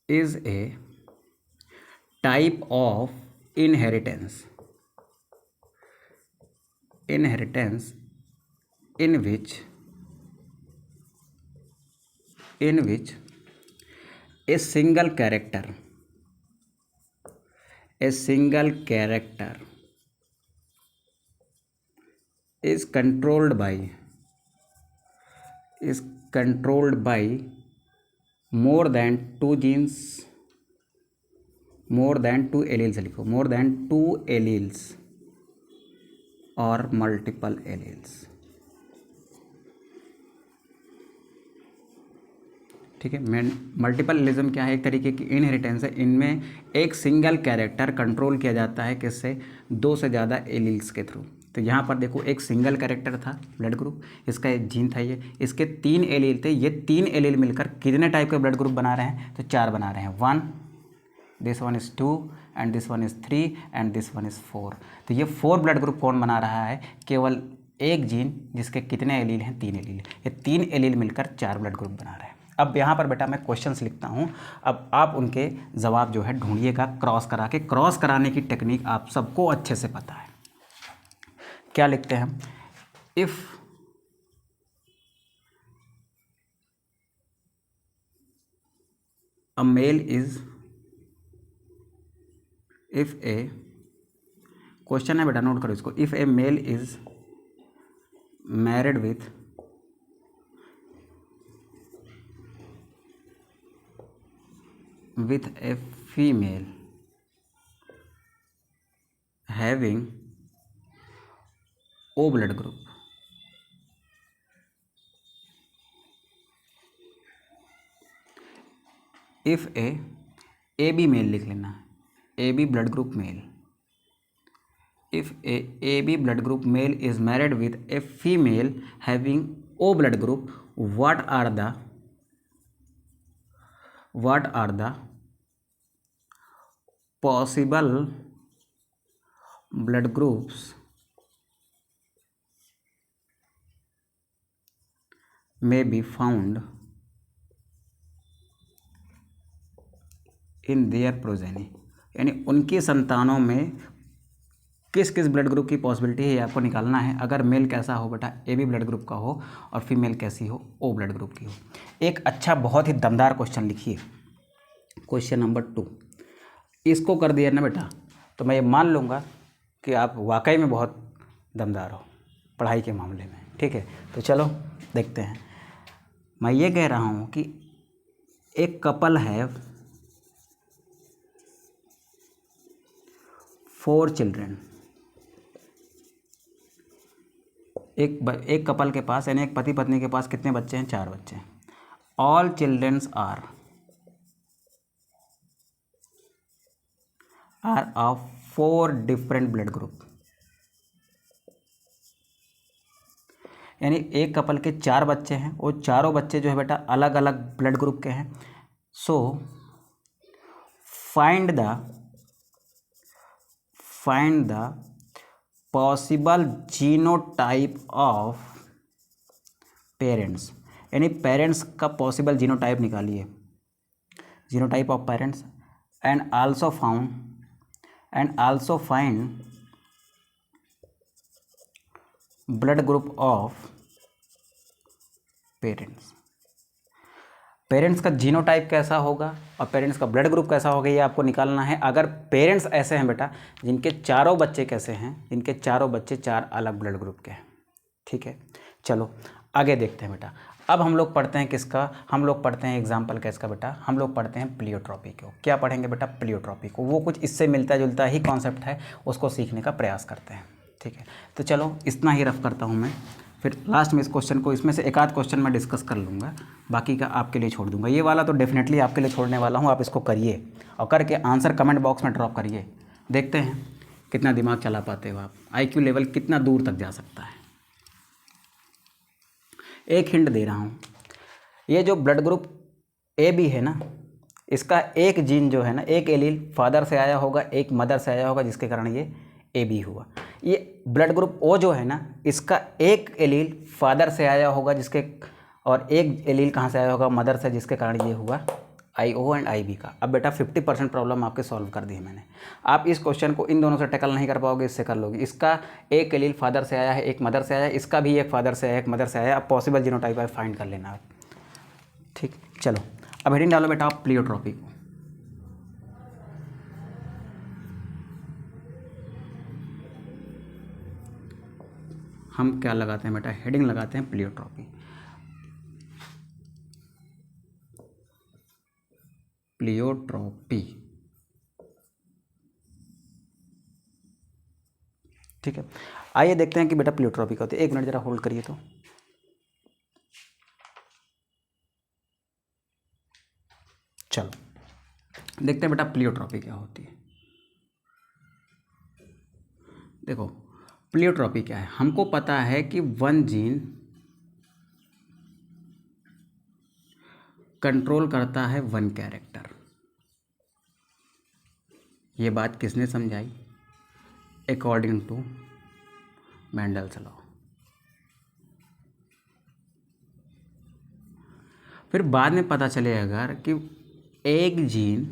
is a type of inheritance in which a single character is controlled by more than 2 genes, more than 2 alleles लिखो, more than 2 alleles or multiple alleles। ठीक है, multiple allelism क्या है, एक तरीके की inheritance है, इनमें एक सिंगल कैरेक्टर कंट्रोल किया जाता है किससे, 2 से ज़्यादा एलील्स के थ्रू। तो यहाँ पर देखो एक सिंगल कैरेक्टर था ब्लड ग्रुप, इसका एक जीन था, ये इसके 3 एलील थे, ये 3 एलील मिलकर कितने टाइप के ब्लड ग्रुप बना रहे हैं? तो 4 बना रहे हैं। 1, this one is 2 and this one is 3 and this one is 4। तो ये 4 ब्लड ग्रुप कौन बना रहा है? केवल एक जीन जिसके कितने एलील हैं? 3 एलील। ये 3 एलील मिलकर 4 ब्लड ग्रुप बना रहे हैं। अब यहाँ पर बेटा मैं क्वेश्चंस लिखता हूँ, अब आप उनके जवाब जो है ढूंढिएगा क्रॉस करा के। क्रॉस कराने की टेक्निक आप सबको अच्छे से पता है। क्या लिखते हैं हम? If a male is, if A, question है बेटा नोट करो इसको, if a male is married with a female having O blood group, if a b male लिख लेना, A B blood group male, if a b blood group male is married with a female having O blood group, what are the possible blood groups may be found in their progeny? यानी उनकी संतानों में किस किस blood group की possibility है, ये आपको निकालना है। अगर मेल कैसा हो बेटा? ए बी ब्लड ग्रुप का हो, और फीमेल कैसी हो? ओ ब्लड ग्रुप की हो। एक अच्छा बहुत ही दमदार क्वेश्चन लिखिए, क्वेश्चन नंबर 2। इसको कर दिया ना बेटा तो मैं ये मान लूँगा कि आप वाकई में बहुत दमदार हो पढ़ाई के मामले में, ठीक है। तो चलो देखते हैं। मैं ये कह रहा हूँ कि एक कपल है, 4 चिल्ड्रन, एक कपल के पास यानी एक पति पत्नी के पास कितने बच्चे हैं? 4 बच्चे हैं। All childrens are of 4 different blood group. यानी एक कपल के 4 बच्चे हैं, वो चारों बच्चे जो है बेटा अलग अलग ब्लड ग्रुप के हैं। So find the possible genotype of parents. यानी पेरेंट्स का पॉसिबल जीनोटाइप निकालिए, genotype of parents, and also find blood group of parents. Parents का जीनोटाइप कैसा होगा और पेरेंट्स का ब्लड ग्रुप कैसा होगा, ये आपको निकालना है। अगर पेरेंट्स ऐसे हैं बेटा जिनके चारों बच्चे कैसे हैं, जिनके चारों बच्चे 4 अलग ब्लड ग्रुप के हैं, ठीक है। चलो आगे देखते हैं बेटा। अब हम लोग पढ़ते हैं किसका? हम लोग पढ़ते हैं एग्जाम्पल किसका बेटा? हम लोग पढ़ते हैं प्लियोट्रॉपी को। क्या पढ़ेंगे बेटा? प्लियोट्रॉपी को। वो कुछ इससे मिलता जुलता ही कॉन्सेप्ट है, उसको सीखने का प्रयास करते हैं, ठीक है। तो चलो इतना ही रफ करता हूँ मैं, फिर लास्ट में इस क्वेश्चन को, इसमें से एक आध क्वेश्चन मैं डिस्कस कर लूँगा, बाकी का आपके लिए छोड़ दूँगा। ये वाला तो डेफिनेटली आपके लिए छोड़ने वाला हूँ, आप इसको करिए और करके आंसर कमेंट बॉक्स में ड्रॉप करिए। देखते हैं कितना दिमाग चला पाते हो आप, आईक्यू लेवल कितना दूर तक जा सकता है। एक हिंट दे रहा हूँ, ये जो ब्लड ग्रुप ए बी है ना, इसका एक जीन जो है ना, एक एलील फादर से आया होगा, एक मदर से आया होगा, जिसके कारण ये ए बी हुआ। ये ब्लड ग्रुप ओ जो है ना, इसका एक एलील फादर से आया होगा, जिसके, और एक एलील कहाँ से आया होगा? मदर से, जिसके कारण ये हुआ आई ओ एंड आई बी का। अब बेटा 50% प्रॉब्लम आपके सॉल्व कर दी है मैंने। आप इस क्वेश्चन को इन दोनों से टैकल नहीं कर पाओगे, इससे कर लोगे। इसका एक एलील फादर से आया है, एक मदर से आया है, इसका भी एक फादर से आया है, एक मदर से आया है। अब पॉसिबल जीनोटाइप है, फाइंड कर लेना आप, ठीक। चलो अब हेडिंग डालो बेटा आप प्लियोट्रॉपी को। हम क्या लगाते हैं बेटा? हेडिंग लगाते हैं प्लियोट्रॉपी। प्लियोट्रॉपी, ठीक है। आइए देखते हैं कि बेटा प्लियोट्रॉपी क्या होती है। 1 मिनट जरा होल्ड करिए। तो चलो देखते हैं बेटा प्लियोट्रॉपी क्या होती है। देखो प्लियोट्रॉपी क्या है? हमको पता है कि वन जीन कंट्रोल करता है वन कैरेक्टर। ये बात किसने समझाई? According to Mendel's law. फिर बाद में पता चलेगा कि एक जीन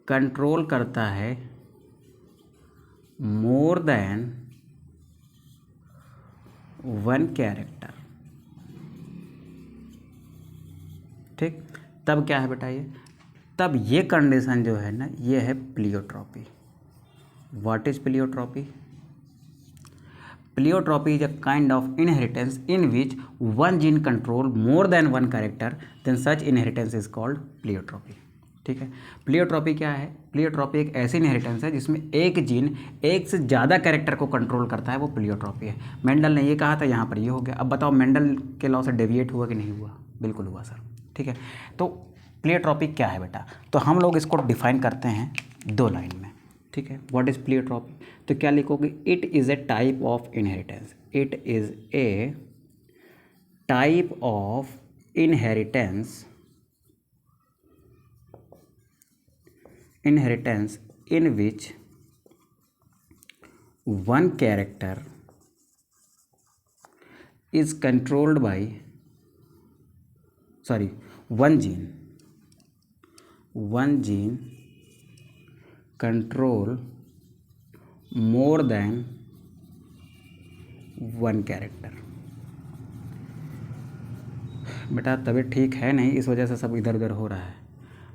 कंट्रोल करता है मोर देन वन कैरेक्टर। ठीक, तब क्या है बेटा ये? तब ये कंडीशन जो है ना, ये है pleiotropy. What is pleiotropy? Pleiotropy is a kind of inheritance in which one gene control more than one character, then such inheritance is called pleiotropy. ठीक है, प्लियोट्रॉपी क्या है? प्लियोट्रॉपी एक ऐसी इनहेरिटेंस है जिसमें एक जीन एक से ज़्यादा कैरेक्टर को कंट्रोल करता है, वो प्लियोट्रॉपी है। मेंडल ने ये कहा था, यहाँ पर ये हो गया। अब बताओ मेंडल के लॉ से डेविएट हुआ कि नहीं हुआ? बिल्कुल हुआ सर। ठीक है, तो प्लियोट्रॉपी क्या है बेटा? तो हम लोग इसको डिफाइन करते हैं दो लाइन में। ठीक है, व्हाट इज प्लियोट्रॉपी? तो क्या लिखोगे? It is a type of inheritance. It is a type of inheritance in which one character is controlled by one gene control more than one character। बेटा तबीयत ठीक है नहीं, इस वजह से सब इधर उधर हो रहा है।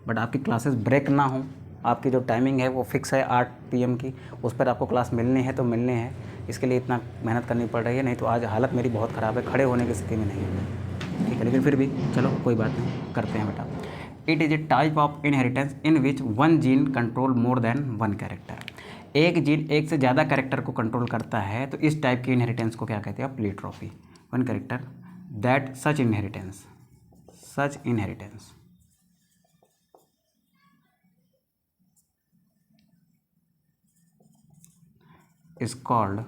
बट आपकी क्लासेस ब्रेक ना हो, आपकी जो टाइमिंग है वो फिक्स है 8 PM की, उस पर आपको क्लास मिलनी है तो मिलने हैं। इसके लिए इतना मेहनत करनी पड़ रही है, नहीं तो आज हालत मेरी बहुत ख़राब है, खड़े होने की स्थिति में नहीं है। ठीक है, लेकिन फिर भी चलो कोई बात नहीं, करते हैं बेटा। It is a type of inheritance in which one gene control more than one character. एक जीन एक से ज़्यादा कैरेक्टर को कंट्रोल करता है, तो इस टाइप की इनहेरिटेंस को क्या कहते हैं? Pleiotropy. One character that such inheritance is called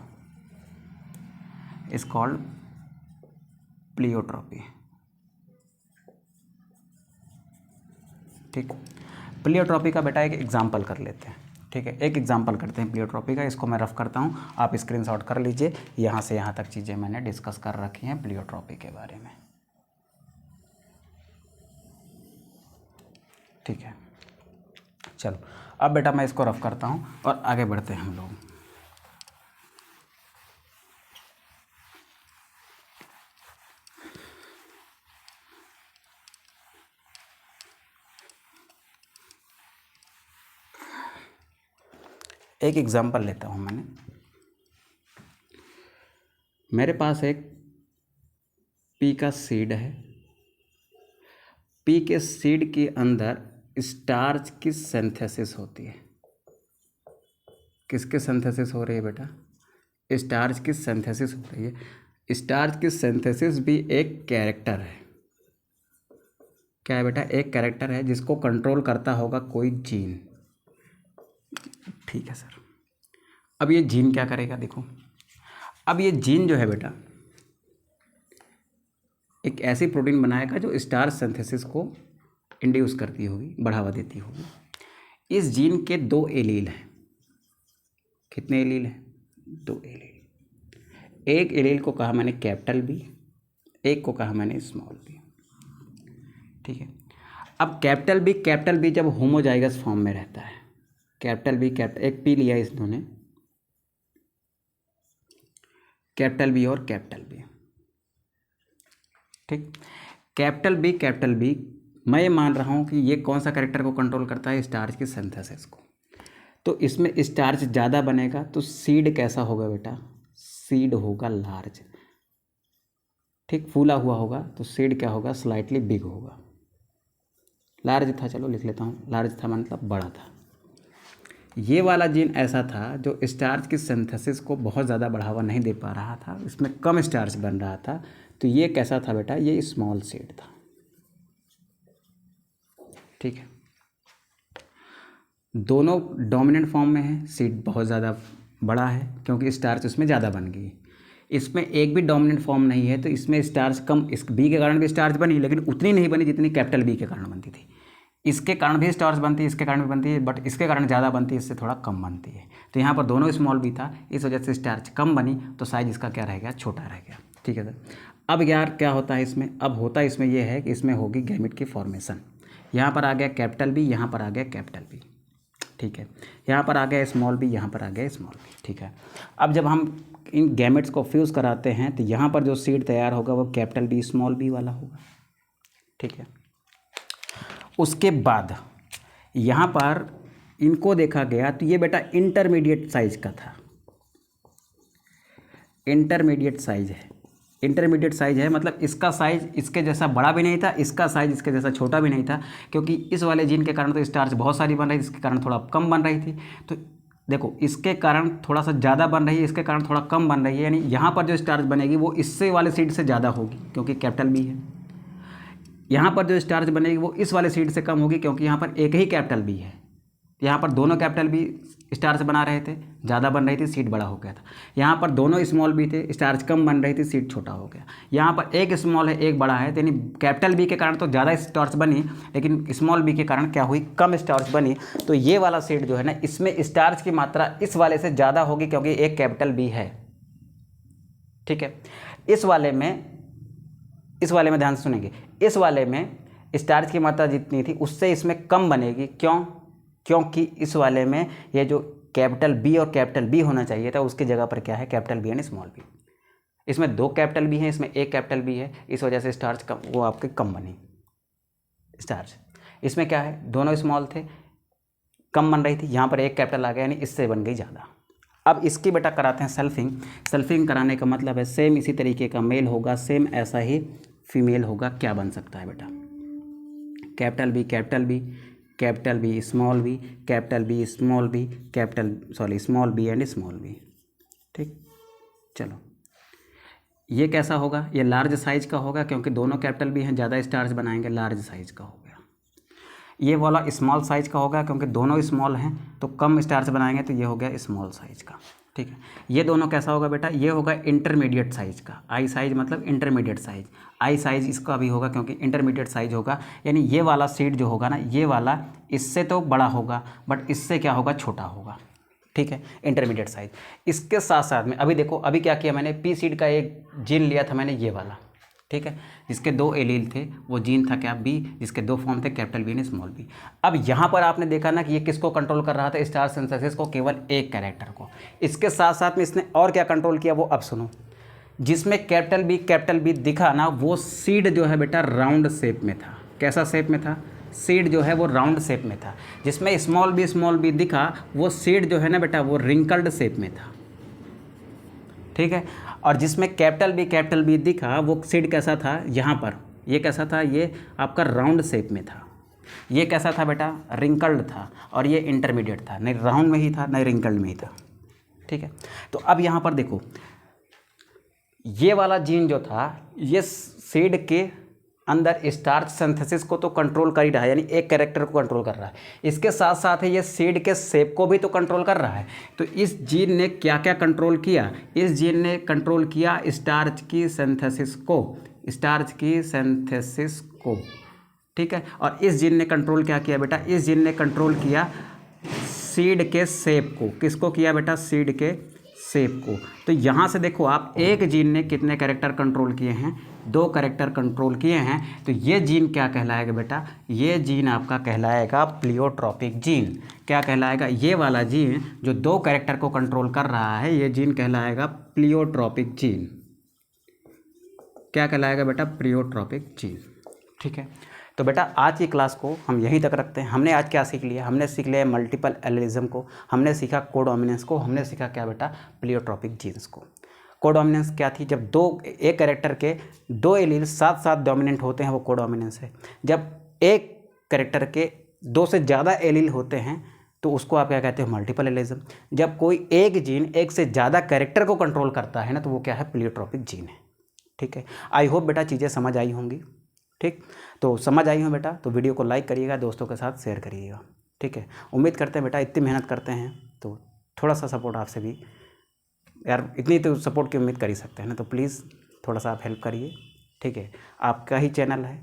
pleiotropy. ठीक, प्लियोट्रॉपी का बेटा एक एग्जाम्पल कर लेते हैं। ठीक है, एक एग्जाम्पल करते हैं प्लियोट्रॉपी का। इसको मैं रफ करता हूँ, आप स्क्रीनशॉट कर लीजिए। यहाँ से यहाँ तक चीज़ें मैंने डिस्कस कर रखी हैं प्लियोट्रॉपी के बारे में। ठीक है, चलो अब बेटा मैं इसको रफ करता हूँ और आगे बढ़ते हैं हम लोग। एक एग्जाम्पल लेता हूँ मैंने। मेरे पास एक पी का सीड है। पी के सीड के अंदर स्टार्च की सिंथेसिस होती है। किसके सिंथेसिस हो रही है बेटा? स्टार्च की सिंथेसिस हो रही है। स्टार्च की सिंथेसिस भी एक कैरेक्टर है। क्या है बेटा? एक कैरेक्टर है जिसको कंट्रोल करता होगा कोई जीन। ठीक है सर। अब ये जीन क्या करेगा? देखो, अब ये जीन जो है बेटा एक ऐसी प्रोटीन बनाएगा जो स्टार्च सिंथेसिस को इंड्यूस करती होगी, बढ़ावा देती होगी। इस जीन के दो एलील हैं। कितने एलील हैं? दो एलील। एक एलील को कहा मैंने कैपिटल बी, एक को कहा मैंने स्मॉल बी। ठीक है, अब कैपिटल बी जब होमोजाइगस फॉर्म में रहता है, कैपिटल बी एक पी लिया इन्होंने, कैपिटल बी और कैपिटल बी। ठीक, कैपिटल बी मैं ये मान रहा हूँ कि ये कौन सा कैरेक्टर को कंट्रोल करता है? स्टार्च की सिंथेसिस को। तो इसमें स्टार्च ज़्यादा बनेगा तो सीड कैसा होगा बेटा? सीड होगा लार्ज। ठीक, फूला हुआ होगा तो सीड क्या होगा? स्लाइटली बिग होगा। लार्ज था, चलो लिख लेता हूँ, लार्ज था मतलब बड़ा था। ये वाला जीन ऐसा था जो स्टार्च की सिंथेसिस को बहुत ज़्यादा बढ़ावा नहीं दे पा रहा था, इसमें कम स्टार्च बन रहा था। तो ये कैसा था बेटा? ये स्मॉल सीड था। ठीक है, दोनों डोमिनेंट फॉर्म में है, सीड बहुत ज़्यादा बड़ा है क्योंकि स्टार्च उसमें ज़्यादा बन गई। इसमें एक भी डोमिनेंट फॉर्म नहीं है तो इसमें स्टार्च कम, इस बी के कारण भी स्टार्च बनी लेकिन उतनी नहीं बनी जितनी कैपिटल बी के कारण बनती थी। इसके कारण भी स्टार्च बनती है, इसके कारण भी बनती है, बट इसके कारण ज़्यादा बनती है, इससे थोड़ा कम बनती है। तो यहाँ पर दोनों स्मॉल बी था, इस वजह से स्टार्च कम बनी, तो साइज इसका क्या रह गया, छोटा रह गया। ठीक है सर। अब यार क्या होता है इसमें, अब होता है इसमें यह है कि इसमें होगी गैमेट की फॉर्मेशन। यहाँ पर आ गया कैपिटल बी, यहाँ पर आ गया कैपिटल बी। ठीक है, यहाँ पर आ गया स्मॉल बी, यहाँ पर आ गया स्मॉल बी। ठीक है, अब जब हम इन गैमेट्स को फ्यूज़ कराते हैं तो यहाँ पर जो सीड तैयार होगा वो कैपिटल बी स्मॉल बी वाला होगा। ठीक है, उसके बाद यहाँ पर इनको देखा गया तो ये बेटा इंटरमीडिएट साइज का था, इंटरमीडिएट साइज है। इंटरमीडिएट साइज है मतलब इसका साइज इसके जैसा बड़ा भी नहीं था, इसका साइज इसके जैसा छोटा भी नहीं था, क्योंकि इस वाले जीन के कारण तो स्टार्च बहुत सारी बन रही थी, इसके कारण थोड़ा कम बन रही थी। तो देखो इसके कारण थोड़ा सा ज़्यादा बन रही है, इसके कारण थोड़ा कम बन रही है, यानी यहाँ पर जो स्टार्च बनेगी वो इससे वाले सीड से ज़्यादा होगी क्योंकि कैपिटल बी है। यहाँ पर जो स्टार्च बनेगी वो इस वाले सीड से कम होगी क्योंकि यहाँ पर एक ही कैपिटल बी है। यहाँ पर दोनों कैपिटल बी स्टार्च बना रहे थे, ज़्यादा बन रही थी, सीड बड़ा हो गया था। यहाँ पर दोनों स्मॉल बी थे, स्टार्च कम बन रही थी, सीड छोटा हो गया। यहाँ पर एक स्मॉल है एक बड़ा है, तो यानी कैपिटल बी के कारण तो ज़्यादा स्टार्च बनी लेकिन स्मॉल बी के कारण क्या हुई, कम स्टार्च बनी। तो ये वाला सीड जो है ना, इसमें स्टार्च की मात्रा इस वाले से ज़्यादा होगी क्योंकि एक कैपिटल बी है। ठीक है, इस वाले में ध्यान से सुनेंगे, इस वाले में स्टार्च की मात्रा जितनी थी उससे इसमें कम बनेगी। क्यों? क्योंकि इस वाले में ये जो कैपिटल बी और कैपिटल बी होना चाहिए था उसकी जगह पर क्या है, capital B and small B. इसमें दो कैपिटल बी हैं, इसमें एक कैपिटल बी है, इस वजह से स्टार्च कम, वो आपके कम बनी स्टार्च। इसमें क्या है, दोनों स्मॉल थे, कम बन रही थी, यहाँ पर एक कैपिटल आ गया यानी इससे बन गई ज़्यादा। अब इसकी बेटा कराते हैं सेल्फिंग। सेल्फिंग कराने का मतलब है सेम इसी तरीके का मेल होगा, सेम ऐसा ही फीमेल होगा। क्या बन सकता है बेटा, capital B capital B, capital B small B, capital B small B, small B and small B. ठीक, चलो ये कैसा होगा, ये लार्ज साइज का होगा क्योंकि दोनों कैपिटल बी हैं, ज़्यादा स्टार्च बनाएंगे, लार्ज साइज का हो गया। ये वाला स्मॉल साइज का होगा क्योंकि दोनों स्मॉल हैं तो कम स्टार्च बनाएंगे, तो ये हो गया स्मॉल साइज का। ठीक है, ये दोनों कैसा होगा बेटा, ये होगा इंटरमीडिएट साइज का। आई साइज मतलब इंटरमीडिएट साइज, आई साइज इसका भी होगा क्योंकि इंटरमीडिएट साइज होगा, यानी ये वाला सीड जो होगा ना, ये वाला इससे तो बड़ा होगा बट इससे क्या होगा, छोटा होगा। ठीक है, इंटरमीडिएट साइज। इसके साथ साथ में अभी देखो, अभी क्या किया मैंने, पी सीड का एक जीन लिया था मैंने, ये वाला। ठीक है, जिसके दो एलील थे, वो जीन था क्या, बी, जिसके दो फॉर्म थे, capital B and small B. अब यहाँ पर आपने देखा ना कि ये किसको कंट्रोल कर रहा था, स्टार सिंथेसिस को, केवल एक कैरेक्टर को। इसके साथ साथ में इसने और क्या कंट्रोल किया वो अब सुनो। जिसमें कैपिटल बी दिखा ना, वो सीड जो है बेटा राउंड शेप में था। कैसा शेप में था, सीड जो है वो राउंड शेप में था। जिसमें स्मॉल बी दिखा, वो सीड जो है ना बेटा वो रिंकल्ड शेप में था। ठीक है, और जिसमें कैपिटल बी दिखा, वो सीड कैसा था, यहाँ पर ये कैसा था, ये आपका राउंड शेप में था। ये कैसा था बेटा, रिंकल्ड था, और ये इंटरमीडिएट था, नहीं राउंड में ही था नहीं रिंकल्ड में ही था। ठीक है, तो अब यहाँ पर देखो, ये वाला जीन जो था ये सीड के अंदर स्टार्च सिंथेसिस को तो कंट्रोल कर ही रहा है, यानी एक कैरेक्टर को कंट्रोल कर रहा है। इसके साथ साथ ये सीड के शेप को भी तो कंट्रोल कर रहा है। तो इस जीन ने क्या क्या कंट्रोल किया, इस जीन ने कंट्रोल किया स्टार्च की सिंथेसिस को, स्टार्च की सिंथेसिस को। ठीक है, और इस जीन ने कंट्रोल क्या किया बेटा, इस जीन ने कंट्रोल किया सीड के शेप को। किसको किया बेटा, सीड के शेप को। तो यहाँ से देखो आप, एक जीन ने कितने कैरेक्टर कंट्रोल किए हैं, दो कैरेक्टर कंट्रोल किए हैं। तो ये जीन क्या कहलाएगा बेटा, ये जीन आपका कहलाएगा प्लियोट्रॉपिक जीन। क्या कहलाएगा, ये वाला जीन जो दो कैरेक्टर को कंट्रोल कर रहा है, ये जीन कहलाएगा प्लियोट्रॉपिक जीन। क्या कहलाएगा बेटा, प्लियोट्रॉपिक जीन। ठीक है, तो बेटा आज की क्लास को हम यहीं तक रखते हैं। हमने आज क्या सीख लिया, हमने सीख लिया मल्टीपल एलिलिज्म को, हमने सीखा कोडोमिनेंस को, हमने सीखा क्या बेटा, प्लियोट्रॉपिक जीन्स को। कोडोमिनेंस क्या थी, जब एक कैरेक्टर के दो एलील साथ साथ डोमिनेंट होते हैं वो कोडोमिनेंस है। जब एक कैरेक्टर के दो से ज़्यादा एलील होते हैं तो उसको आप क्या कहते हो, मल्टीपल एलिलिज्म। जब कोई एक जीन एक से ज़्यादा कैरेक्टर को कंट्रोल करता है ना, तो वो क्या है, प्लियोट्रॉपिक जीन है। ठीक है, आई होप बेटा चीज़ें समझ आई होंगी। ठीक, तो समझ आई हो बेटा तो वीडियो को लाइक करिएगा, दोस्तों के साथ शेयर करिएगा। ठीक है, उम्मीद करते हैं बेटा इतनी मेहनत करते हैं तो थोड़ा सा सपोर्ट आपसे भी, यार इतनी तो सपोर्ट की उम्मीद कर ही सकते हैं ना, तो प्लीज़ थोड़ा सा आप हेल्प करिए, ठीक है। आपका ही चैनल है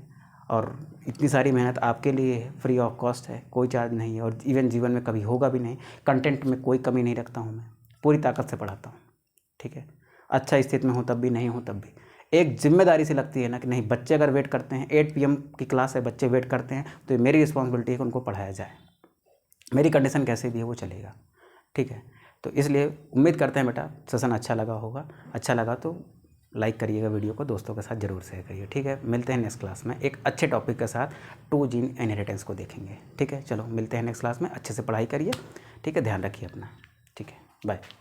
और इतनी सारी मेहनत आपके लिए है, फ्री ऑफ कॉस्ट है, कोई चार्ज नहीं है, और इवन जीवन में कभी होगा भी नहीं। कंटेंट में कोई कमी नहीं रखता हूँ मैं, पूरी ताकत से पढ़ाता हूँ, ठीक है। अच्छा स्थिति में हूँ तब भी, नहीं हूँ तब भी, एक जिम्मेदारी से लगती है ना कि नहीं, बच्चे अगर वेट करते हैं, 8 PM की क्लास है, बच्चे वेट करते हैं, तो मेरी रिस्पॉन्सिबिलिटी है कि उनको पढ़ाया जाए। मेरी कंडीशन कैसे भी है वो चलेगा, ठीक है। तो इसलिए उम्मीद करते हैं बेटा सेशन अच्छा लगा होगा। अच्छा लगा तो लाइक करिएगा वीडियो को, दोस्तों के साथ ज़रूर शेयर करिए, ठीक है। मिलते हैं नेक्स्ट क्लास में एक अच्छे टॉपिक के साथ, 2 जीन इनहेरिटेंस को देखेंगे, ठीक है। चलो मिलते हैं नेक्स्ट क्लास में, अच्छे से पढ़ाई करिए, ठीक है। ध्यान रखिए अपना, ठीक है। बाय।